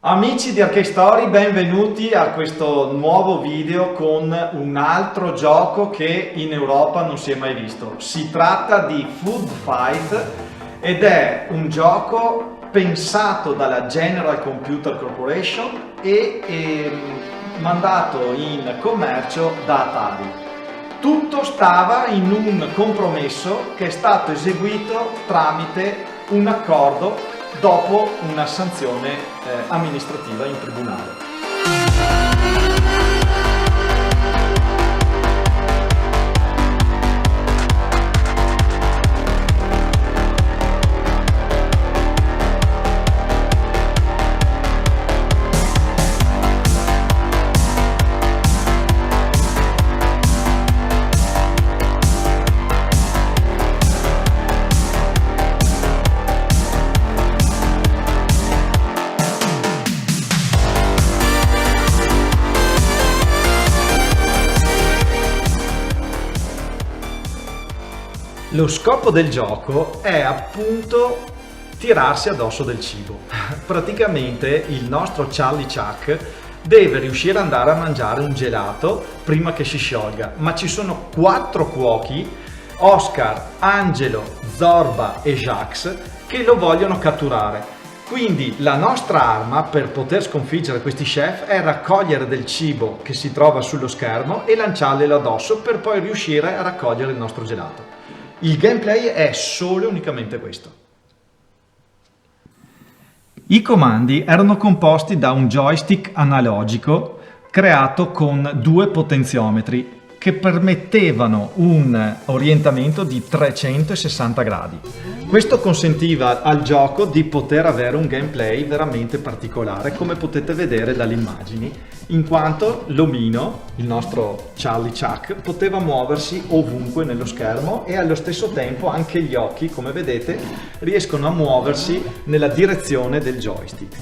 Amici di Arcade Story, benvenuti a questo nuovo video con un altro gioco che in Europa non si è mai visto. Si tratta di Food Fight ed è un gioco pensato dalla General Computer Corporation e mandato in commercio da Atari. Tutto stava in un compromesso che è stato eseguito tramite un accordo dopo una sanzione amministrativa in tribunale. Lo scopo del gioco è appunto tirarsi addosso del cibo. Praticamente il nostro Charlie Chuck deve riuscire ad andare a mangiare un gelato prima che si sciolga, ma ci sono 4 cuochi, Oscar, Angelo, Zorba e Jax, che lo vogliono catturare. Quindi la nostra arma per poter sconfiggere questi chef è raccogliere del cibo che si trova sullo schermo e lanciarglielo addosso per poi riuscire a raccogliere il nostro gelato. Il gameplay è solo e unicamente questo. I comandi erano composti da un joystick analogico creato con 2 potenziometri che permettevano un orientamento di 360 gradi. Questo consentiva al gioco di poter avere un gameplay veramente particolare, come potete vedere dalle immagini, in quanto l'omino, il nostro Charlie Chuck, poteva muoversi ovunque nello schermo e allo stesso tempo anche gli occhi, come vedete, riescono a muoversi nella direzione del joystick.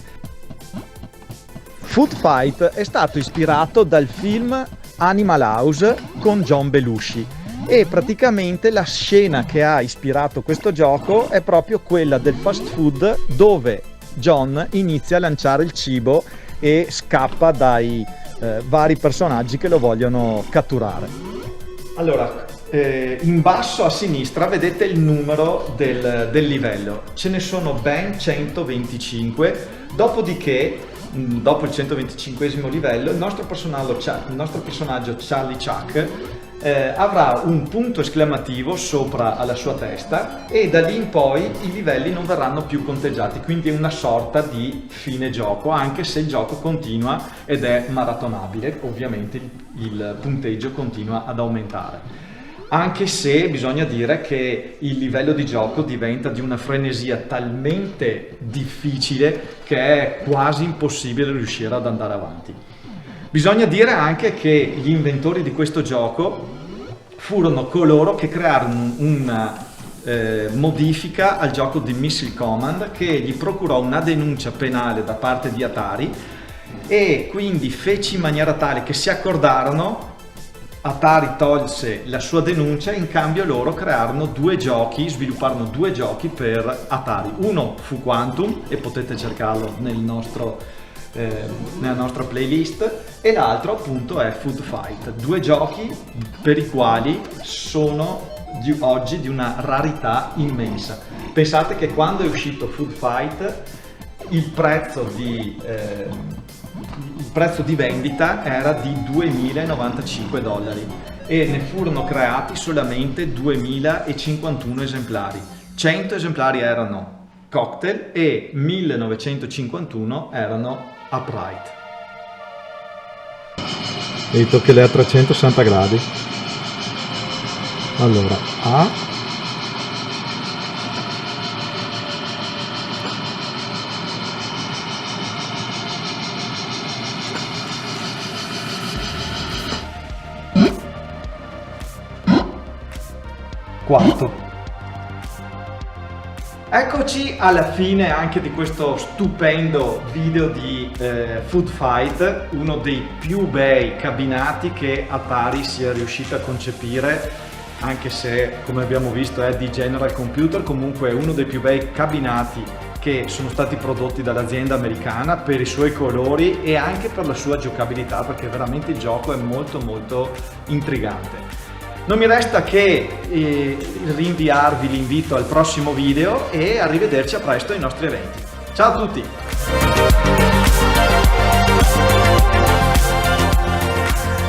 Food Fight è stato ispirato dal film Animal House con John Belushi e praticamente la scena che ha ispirato questo gioco è proprio quella del fast food, dove John inizia a lanciare il cibo e scappa dai vari personaggi che lo vogliono catturare. Allora, in basso a sinistra vedete il numero del livello, ce ne sono ben 125, dopodiché dopo il 125esimo livello il nostro personaggio Charlie Chuck avrà un punto esclamativo sopra alla sua testa e da lì in poi i livelli non verranno più conteggiati, quindi è una sorta di fine gioco, anche se il gioco continua ed è maratonabile. Ovviamente il punteggio continua ad aumentare, anche se bisogna dire che il livello di gioco diventa di una frenesia talmente difficile che è quasi impossibile riuscire ad andare avanti. Bisogna dire anche che gli inventori di questo gioco furono coloro che crearono una modifica al gioco di Missile Command che gli procurò una denuncia penale da parte di Atari e quindi fece in maniera tale che si accordarono. Atari tolse la sua denuncia e in cambio loro crearono 2 giochi, svilupparono 2 giochi per Atari. Uno fu Quantum e potete cercarlo nella nostra playlist, e l'altro appunto è Food Fight, 2 giochi per i quali sono oggi di una rarità immensa. Pensate che quando è uscito Food Fight il prezzo di vendita era di $2.095 e ne furono creati solamente 2051 esemplari. 100 esemplari erano Cocktail e 1951 erano Upright. Vedete che lei è a 360 gradi. Allora, A, Quarto. Eccoci alla fine anche di questo stupendo video di Food Fight, uno dei più bei cabinati che Atari sia riuscita a concepire, anche se come abbiamo visto è di General Computer, comunque è uno dei più bei cabinati che sono stati prodotti dall'azienda americana per i suoi colori e anche per la sua giocabilità, perché veramente il gioco è molto molto intrigante. Non mi resta che rinviarvi l'invito al prossimo video e arrivederci a presto ai nostri eventi. Ciao a tutti!